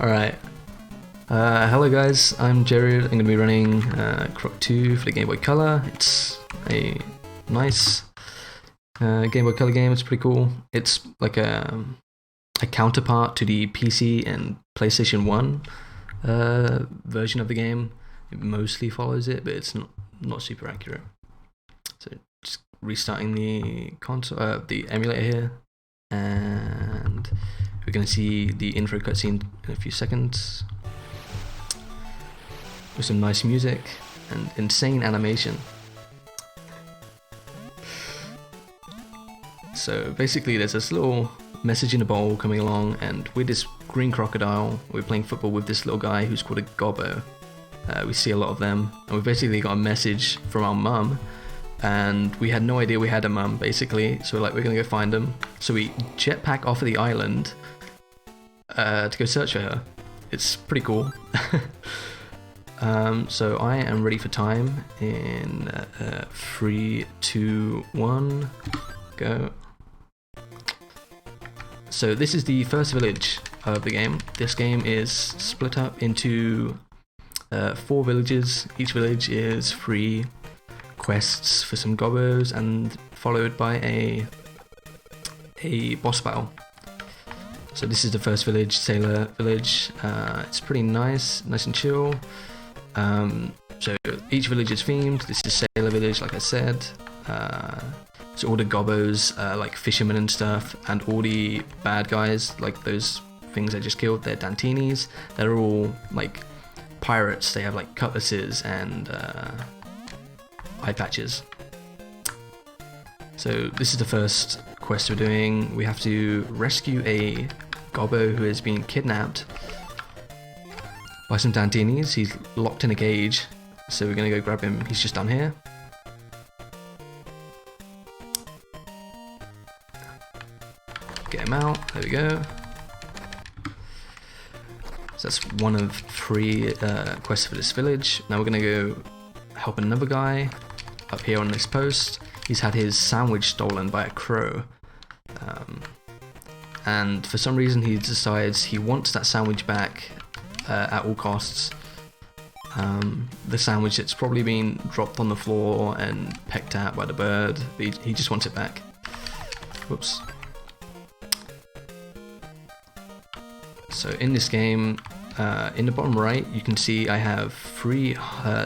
Alright. Hello guys, I'm Jayrude. I'm going to be running Croc 2 for the Game Boy Color. It's a nice Game Boy Color game. It's pretty cool. It's like a counterpart to the PC and PlayStation 1 version of the game. It mostly follows it, but it's not super accurate. So just restarting the console, the emulator here, and we're going to see the intro cutscene in a few seconds with some nice music and insane animation. So basically there's this little message in a bowl coming along, and with this green crocodile we're playing football with this little guy who's called a gobbo. We see a lot of them, and we basically got a message from our mum, and we had no idea we had a mum basically, so we're gonna go find them. So we jetpack off of the island to go search for her. It's pretty cool. So I am ready for time in 3, 2, 1, go. So this is the first village of the game. This game is split up into 4 villages. Each village is 3 quests for some gobbos, and followed by a boss battle. So this is the first village, Sailor Village. It's pretty nice and chill. So each village is themed. This is Sailor Village, like I said. So all the gobbos, like fishermen and stuff, and all the bad guys, like those things I just killed, they're Dantinis. They're all like pirates. They have like cutlasses and eye patches. So this is the first quest we're doing. We have to rescue a gobbo who has been kidnapped by some Dantinis. He's locked in a cage, so we're gonna go grab him. He's just down here. Get him out, there we go. So that's one of 3 quests for this village. Now we're gonna go help another guy up here on this post. He's had his sandwich stolen by a crow. And for some reason he decides he wants that sandwich back at all costs. The sandwich that's probably been dropped on the floor and pecked at by the bird, but he just wants it back. Whoops. So in this game, in the bottom right, you can see I have 3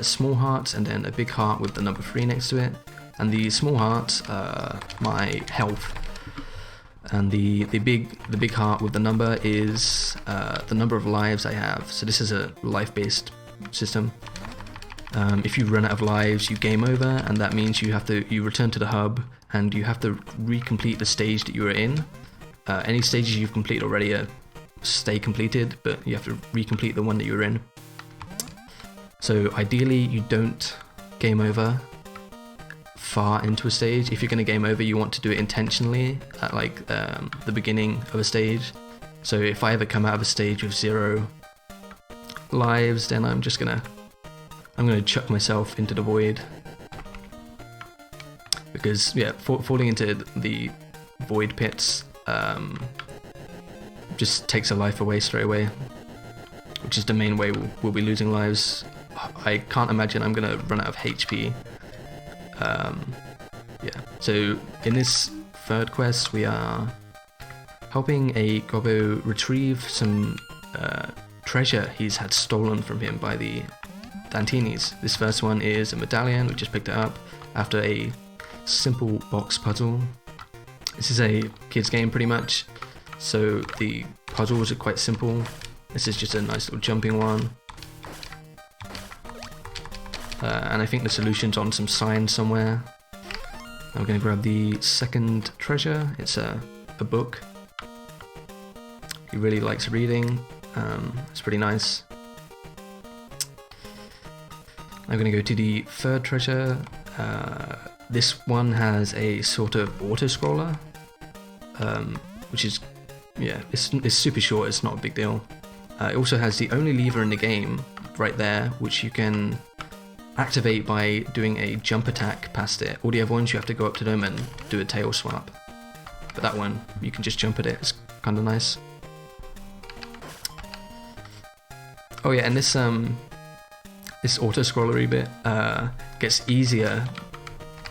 small hearts and then a big heart with the number 3 next to it. And the small hearts are my health, and the big heart with the number is the number of lives I have. So this is a life-based system. If you run out of lives, you game over, and that means you return to the hub and you have to recomplete the stage that you were in. Any stages you've completed already stay completed, but you have to recomplete the one that you're in. So ideally you don't game over far into a stage. If you're going to game over, you want to do it intentionally at like the beginning of a stage. So if I ever come out of a stage with 0 lives, then I'm gonna chuck myself into the void, because yeah, falling into the void pits just takes a life away straight away, which is the main way we'll be losing lives. I can't imagine I'm gonna run out of HP. Yeah, so in this third quest we are helping a gobbo retrieve some treasure he's had stolen from him by the Dantinis. This first one is a medallion. We just picked it up after a simple box puzzle. This is a kids game pretty much, so the puzzles are quite simple. This is just a nice little jumping one. And I think the solution's on some sign somewhere. I'm going to grab the second treasure. It's a book. He really likes reading. It's pretty nice. I'm going to go to the third treasure. This one has a sort of auto-scroller, which is, yeah, it's super short. It's not a big deal. It also has the only lever in the game right there, which you can activate by doing a jump attack past it. All the other ones you have to go up to them and do a tail swap, but that one you can just jump at it. It's kind of nice. Oh yeah, and this auto-scrollery bit gets easier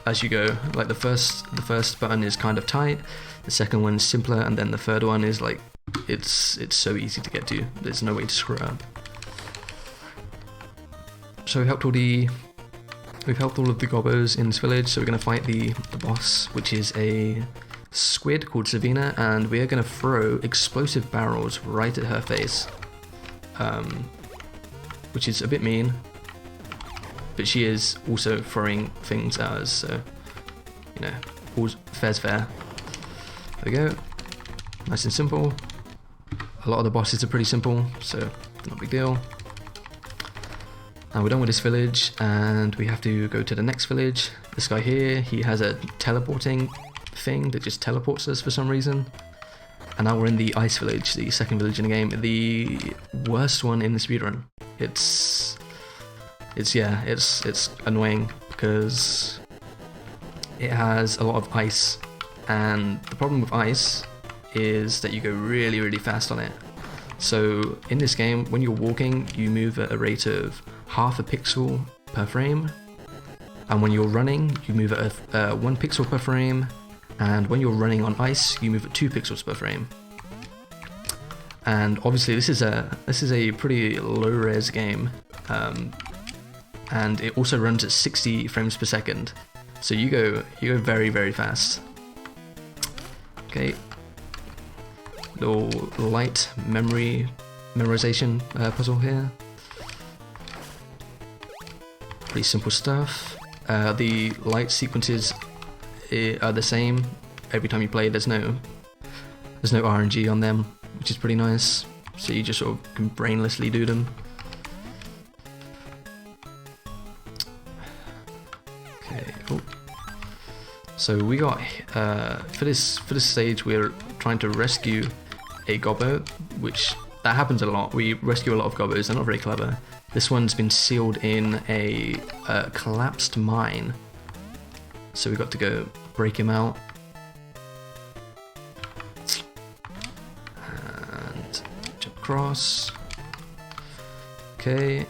as you go. Like the first button is kind of tight, the second one is simpler, and then the third one is like it's so easy to get to. There's no way to screw up. So we've helped all of the gobbos in this village. So we're gonna fight the boss, which is a squid called Savina, and we are gonna throw explosive barrels right at her face, which is a bit mean. But she is also throwing things at us, so, you know, all's fair's fair. There we go. Nice and simple. A lot of the bosses are pretty simple, so not a big deal. Now we're done with this village, and we have to go to the next village. This guy here, he has a teleporting thing that just teleports us for some reason. And now we're in the ice village, the second village in the game, the worst one in the speedrun. It's annoying because it has a lot of ice, and the problem with ice is that you go really, really fast on it. So in this game, when you're walking, you move at a rate of half a pixel per frame, and when you're running, you move at 1 pixel per frame, and when you're running on ice, you move at 2 pixels per frame. And obviously this is a pretty low res game. And it also runs at 60 frames per second, so you go very, very fast. Okay, little light memorization puzzle here. Pretty simple stuff. The light sequences are the same every time you play. There's no RNG on them, which is pretty nice. So you just sort of can brainlessly do them. So we got for this stage we're trying to rescue a gobbo, which that happens a lot. We rescue a lot of gobbos. They're not very clever. This one's been sealed in a collapsed mine, so we got to go break him out and jump across. Okay.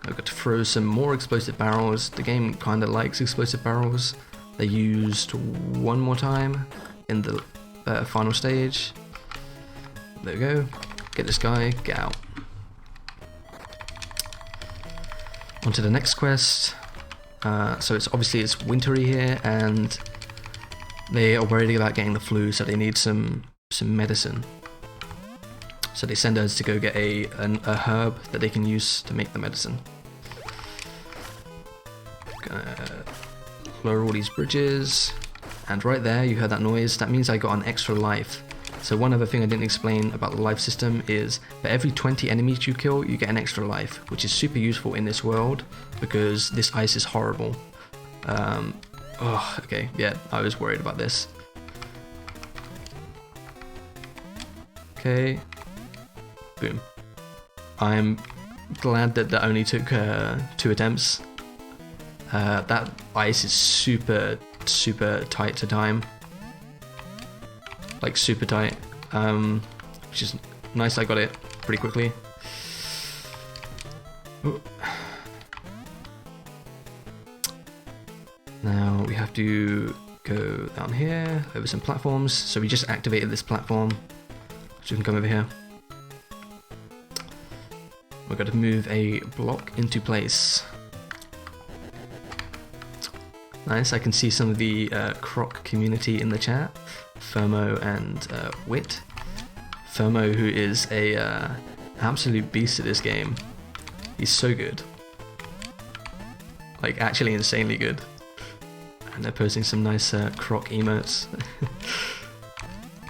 I've got to throw some more explosive barrels. The game kind of likes explosive barrels. They used one more time in the final stage. There we go. Get this guy, get out. On to the next quest. So it's wintry here, and they are worried about getting the flu, so they need some medicine. So they send us to go get a herb that they can use to make the medicine. Gonna lower all these bridges, and right there you heard that noise. That means I got an extra life. So one other thing I didn't explain about the life system is for every 20 enemies you kill, you get an extra life, which is super useful in this world because this ice is horrible. Okay, yeah, I was worried about this. Okay, boom. I'm glad that only took 2 attempts. That ice is super tight to time. Like super tight, which is nice. I got it pretty quickly. Ooh. Now we have to go down here over some platforms. So we just activated this platform, so we can come over here. We're going to move a block into place. Nice. I can see some of the Croc community in the chat. Fermo and Wit. Fermo, who is a absolute beast at this game. He's so good. Like, actually insanely good. And they're posting some nice Croc emotes.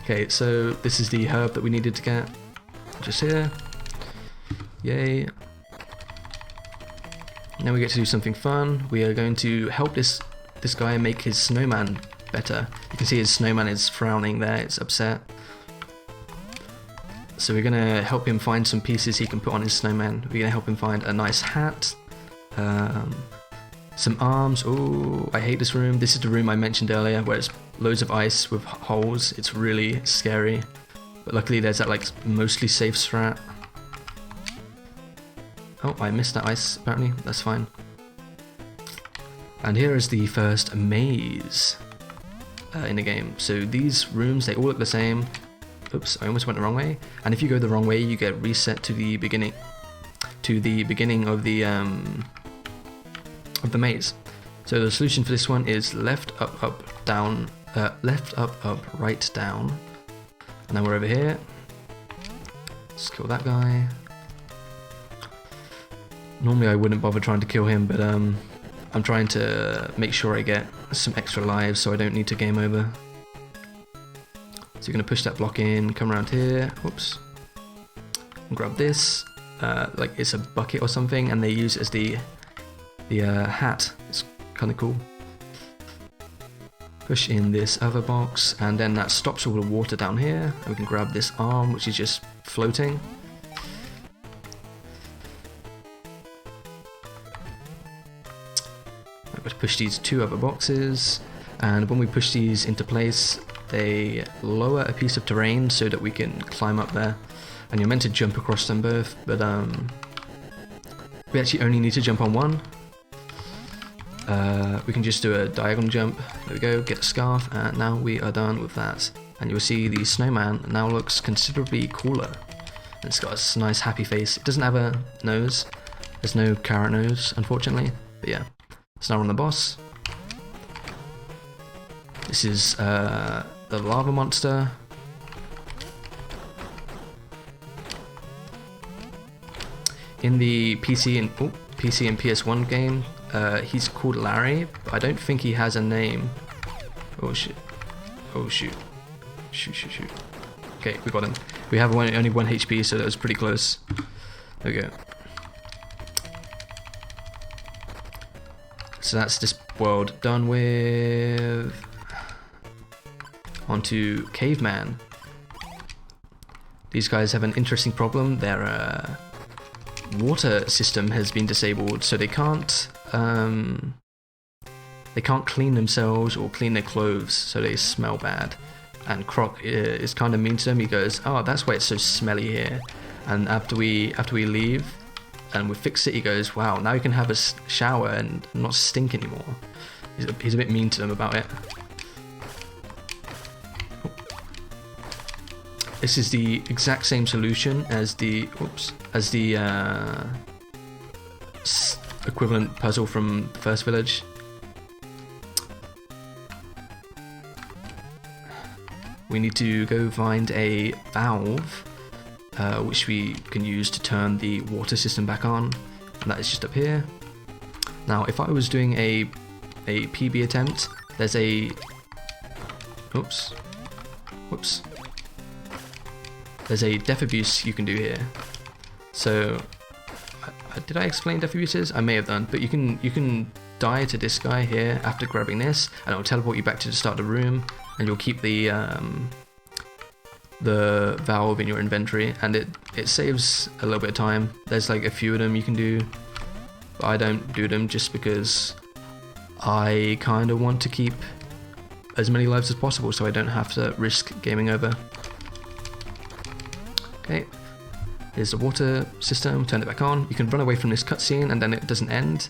Okay, so this is the herb that we needed to get. Just here. Yay. Now we get to do something fun. We are going to help this guy make his snowman better. You can see his snowman is frowning there, it's upset. So we're gonna help him find some pieces he can put on his snowman. We're gonna help him find a nice hat, some arms. Oh, I hate this room. This is the room I mentioned earlier where it's loads of ice with holes. It's really scary. But luckily there's that like mostly safe strat. Oh, I missed that ice, apparently. That's fine. And here is the first maze in the game. So these rooms, they all look the same. Oops, I almost went the wrong way. And if you go the wrong way, you get reset to the beginning of the maze. So the solution for this one is left, up, up, down, left, up, right, down. And then we're over here. Let's kill that guy. Normally I wouldn't bother trying to kill him, but I'm trying to make sure I get some extra lives so I don't need to game over. So you're going to push that block in, come around here, whoops, and grab this, like it's a bucket or something, and they use it as the hat. It's kind of cool. Push in this other box, and then that stops all the water down here, and we can grab this arm, which is just floating. I'm going to push these two other boxes, and when we push these into place, they lower a piece of terrain so that we can climb up there, and you're meant to jump across them both, but we actually only need to jump on one. We can just do a diagonal jump. There we go, get a scarf, and now we are done with that. And you'll see the snowman now looks considerably cooler. And it's got a nice happy face. It doesn't have a nose. There's no carrot nose, unfortunately. But yeah, so now we're on the boss. This is the lava monster. In the PC and PS1 game, he's called Larry, but I don't think he has a name. Oh shit! Oh shoot! Shoot! Shoot! Shoot! Okay, we got him. We have only 1 HP, so that was pretty close. There we go. So that's this world done with. Onto Caveman. These guys have an interesting problem. Their water system has been disabled, so they can't clean themselves or clean their clothes, so they smell bad. And Croc is kind of mean to them. He goes, "Oh, that's why it's so smelly here." And after we leave and we fix it, he goes, "Wow, now you can have a shower and not stink anymore." He's a bit mean to them about it. This is the exact same solution as the equivalent puzzle from the first village. We need to go find a valve, which we can use to turn the water system back on, and that is just up here. Now, if I was doing a PB attempt, there's a whoops. There's a death abuse you can do here. So, did I explain death abuses? I may have done, but you can die to this guy here after grabbing this, and it'll teleport you back to the start of the room, and you'll keep the valve in your inventory, and it saves a little bit of time. There's like a few of them you can do, but I don't do them just because I kind of want to keep as many lives as possible, so I don't have to risk gaming over. Okay, here's the water system, turn it back on. You can run away from this cutscene and then it doesn't end.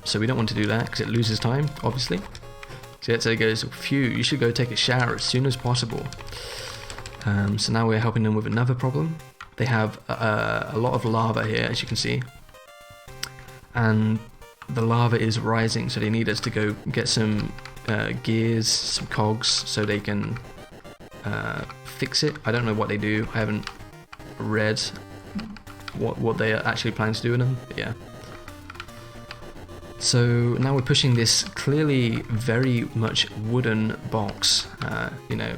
So we don't want to do that because it loses time, obviously. So it goes, phew, you should go take a shower as soon as possible. So now we're helping them with another problem. They have a lot of lava here, as you can see. And the lava is rising, so they need us to go get some gears, some cogs, so they can fix it. I don't know what they do. I haven't read what they are actually planning to do in them, but yeah. So now we're pushing this clearly very much wooden box. You know,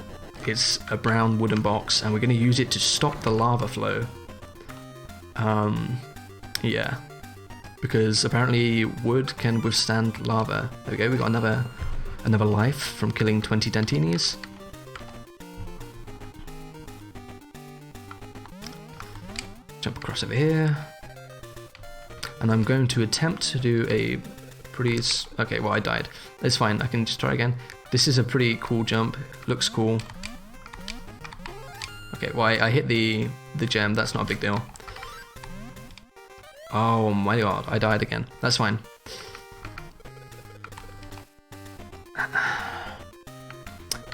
it's a brown wooden box, and we're going to use it to stop the lava flow. Yeah, because apparently wood can withstand lava. There we go. We got another life from killing 20 Dantinis. Jump across over here, and I'm going to attempt to do a pretty... Okay, well, I died. It's fine, I can just try again. This is a pretty cool jump, looks cool. Okay, well, I hit the gem, that's not a big deal. Oh my god, I died again. That's fine.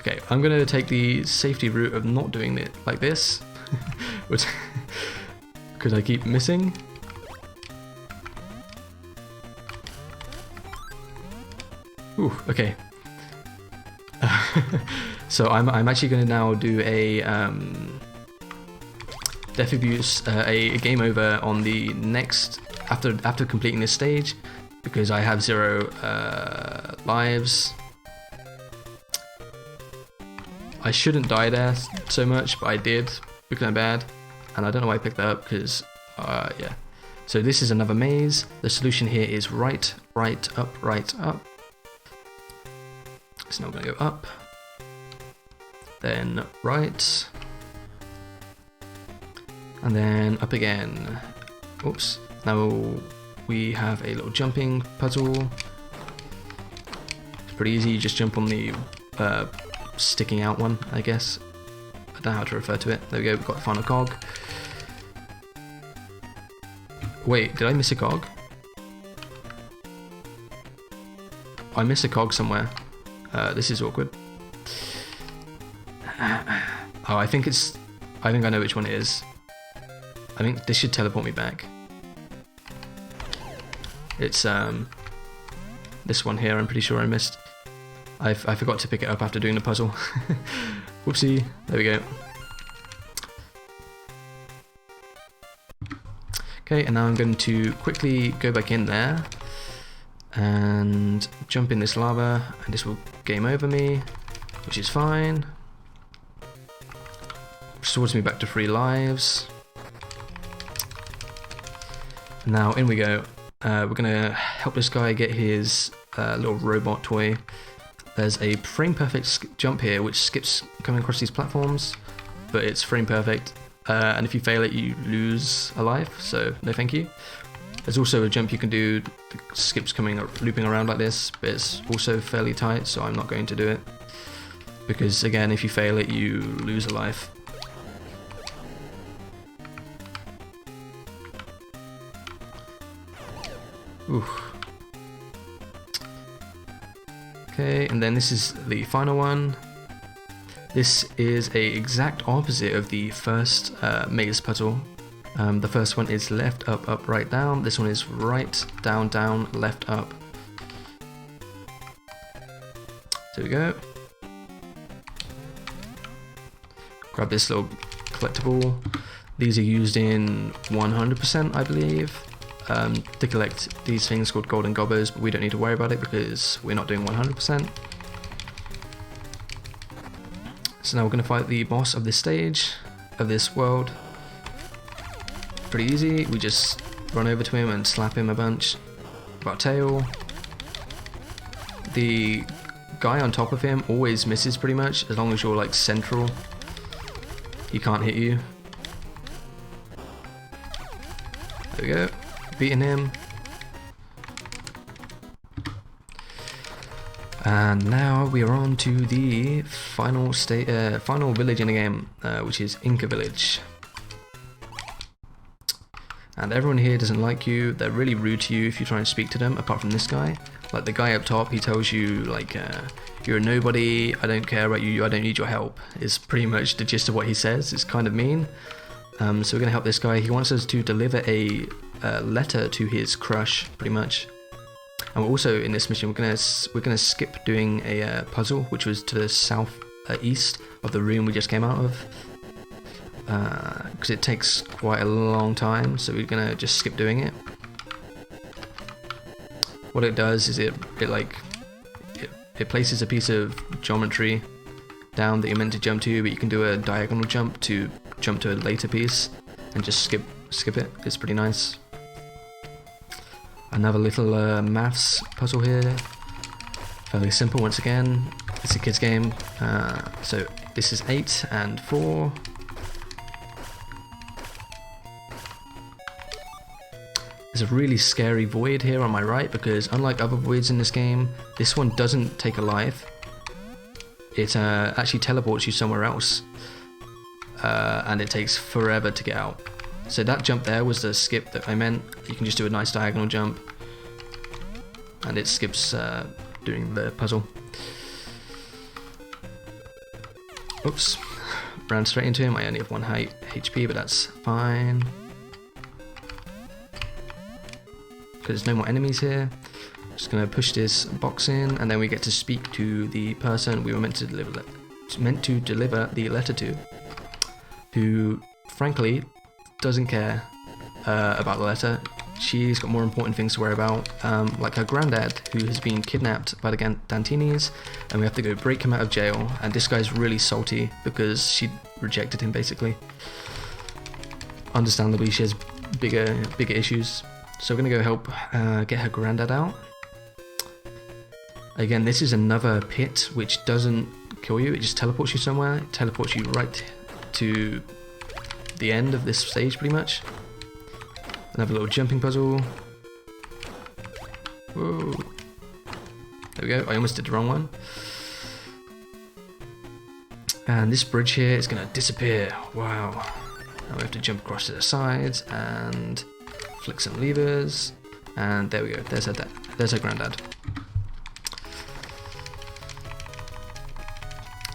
Okay, I'm gonna take the safety route of not doing it like this. Because I keep missing. Ooh, okay. So I'm actually going to now do a death abuse, a game over on the next after completing this stage, because I have 0 lives. I shouldn't die there so much, but I did because I'm bad, and I don't know why I picked that up because yeah. So this is another maze. The solution here is right, up, right, up. So now we're going to go up, then right, and then up again. Oops. Now we have a little jumping puzzle. It's pretty easy, you just jump on the sticking out one, I guess. I don't know how to refer to it. There we go, we've got the final cog. Wait, did I miss a cog? I missed a cog somewhere. This is awkward. Oh, I think I know which one it is. I think this should teleport me back. It's this one here, I'm pretty sure I missed. I forgot to pick it up after doing the puzzle. Whoopsie, there we go. Okay, and now I'm going to quickly go back in there and jump in this lava, and this will game over me, which is fine. Restores me back to 3 lives. Now in we go. We're gonna help this guy get his little robot toy. There's a frame perfect jump here which skips coming across these platforms, but it's frame perfect, and if you fail it you lose a life, so no thank you. There's also a jump you can do that skips looping around like this, but it's also fairly tight, so I'm not going to do it, because again, if you fail it you lose a life. Ooh. Okay, and then this is the final one. This is a exact opposite of the first maze puzzle. The first one is left, up, up, right, down. This one is right, down, down, left, up. There we go. Grab this little collectible. These are used in 100%, I believe. To collect these things called golden gobbers, but we don't need to worry about it because we're not doing 100%. So now we're going to fight the boss of this stage, of this world. Pretty easy, we just run over to him and slap him a bunch with our tail. The guy on top of him always misses pretty much, as long as you're like central, he can't hit you. There we go. Beating him, and now we are on to the final village in the game, which is Inca Village. And everyone here doesn't like you. They're really rude to you if you try and speak to them. Apart from this guy, like the guy up top, he tells you like you're a nobody. I don't care about you. I don't need your help. Is pretty much the gist of what he says. It's kind of mean. So we're gonna help this guy. He wants us to deliver a letter to his crush, pretty much. And we're also in this mission we're gonna skip doing a puzzle, which was to the south east of the room we just came out of, because it takes quite a long time. So we're gonna just skip doing it. What it does is it places a piece of geometry down that you're meant to jump to, but you can do a diagonal jump to jump to a later piece and just skip it. It's pretty nice. Another little maths puzzle here, fairly simple once again. It's a kid's game, so this is 8 and 4. There's a really scary void here on my right, because unlike other voids in this game, this one doesn't take a life. It actually teleports you somewhere else, and it takes forever to get out. So that jump there was the skip that I meant. You can just do a nice diagonal jump, and it skips doing the puzzle. Oops, ran straight into him. I only have 1 HP, but that's fine. Because there's no more enemies here. Just gonna push this box in, and then we get to speak to the person we were meant to deliver the letter to, who frankly doesn't care about the letter. She's got more important things to worry about, like her granddad, who has been kidnapped by the Dantinis, and we have to go break him out of jail. And this guy's really salty because she rejected him, basically. Understandably, she has bigger issues. So we're gonna go help get her granddad out. Again, this is another pit which doesn't kill you, it just teleports you somewhere. It teleports you right to the end of this stage, pretty much. Another little jumping puzzle. Whoa. There we go, I almost did the wrong one. And this bridge here is gonna disappear. Wow. Now we have to jump across to the sides and flick some levers. And there we go, there's her granddad.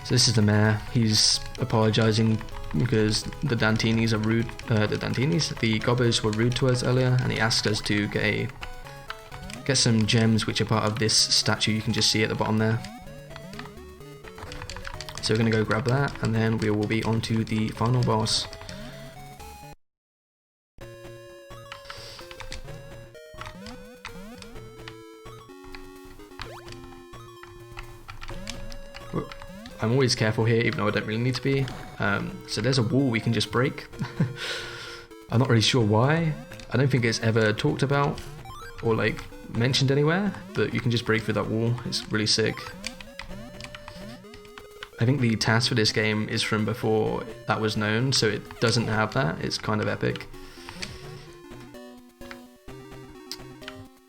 So this is the mayor. He's apologising because the Dantinis are rude. The Gobbos were rude to us earlier, and he asked us to get some gems which are part of this statue. You can just see at the bottom there. So we're gonna go grab that, and then we will be on to the final boss. I'm always careful here, even though I don't really need to be. So there's a wall we can just break. I'm not really sure why. I don't think it's ever talked about or like mentioned anywhere, but you can just break through that wall. It's really sick. I think the task for this game is from before that was known, so it doesn't have that. It's kind of epic.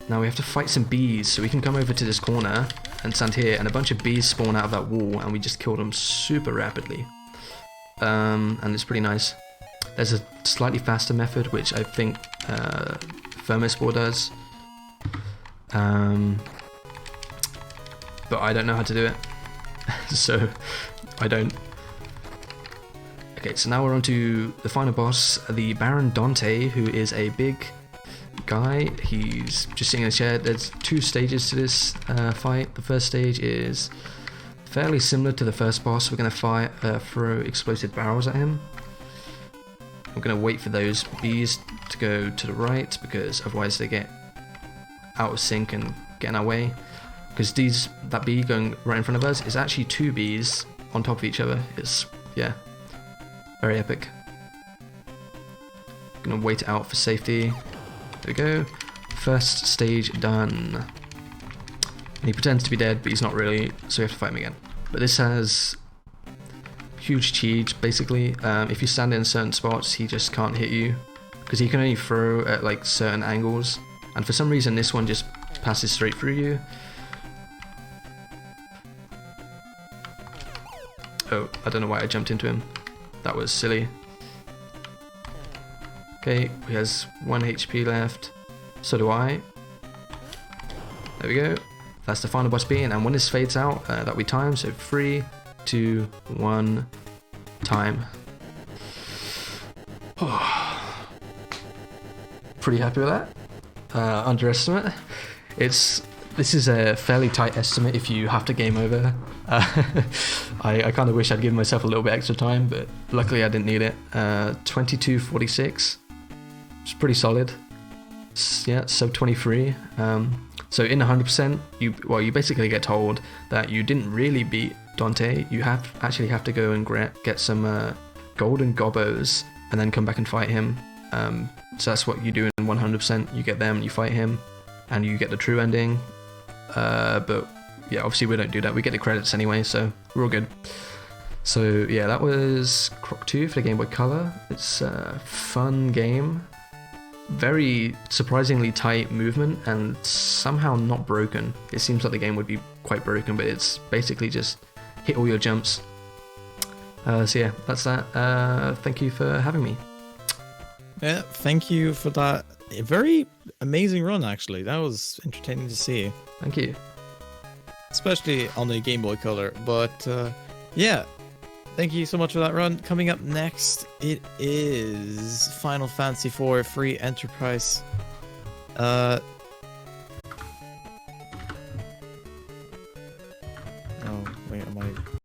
Now we have to fight some bees, so we can come over to this corner and stand here, and a bunch of bees spawn out of that wall, and we just kill them super rapidly. And it's pretty nice. There's a slightly faster method, which I think Thermospore does. But I don't know how to do it, so I don't. Okay, so now we're on to the final boss, the Baron Dante, who is a big guy. He's just sitting in a chair. There's 2 stages to this fight. The first stage is fairly similar to the first boss. We're going to throw explosive barrels at him. I'm going to wait for those bees to go to the right, because otherwise they get out of sync and get in our way. Because that bee going right in front of us is actually 2 bees on top of each other. It's, yeah, very epic. Going to wait it out for safety. There we go. First stage done. And he pretends to be dead, but he's not really, so we have to fight him again. But this has huge cheese, basically. If you stand in certain spots, he just can't hit you, because he can only throw at like certain angles. And for some reason, this one just passes straight through you. Oh, I don't know why I jumped into him. That was silly. Okay, he has 1 HP left. So do I. There we go. That's the final boss being, and when this fades out, that'll be time. So 3, 2, 1, time. Pretty happy with that. Underestimate. This is a fairly tight estimate if you have to game over. I kind of wish I'd given myself a little bit extra time, but luckily I didn't need it. 22:46. It's pretty solid. Yeah, sub 23. So in 100%, you basically get told that you didn't really beat Dante. You actually have to go and get some golden gobbos and then come back and fight him. So that's what you do in 100%. You get them and you fight him, and you get the true ending. But yeah, obviously we don't do that. We get the credits anyway, so we're all good. So yeah, that was Croc 2 for the Game Boy Color. It's a fun game. Very surprisingly tight movement, and somehow not broken. It seems like the game would be quite broken, but it's basically just hit all your jumps. So yeah, that's that. Thank you for having me. Yeah, thank you for that. A very amazing run, actually. That was entertaining to see. Thank you. Especially on the Game Boy Color. But yeah, thank you so much for that run. Coming up next, it is Final Fantasy IV Free Enterprise.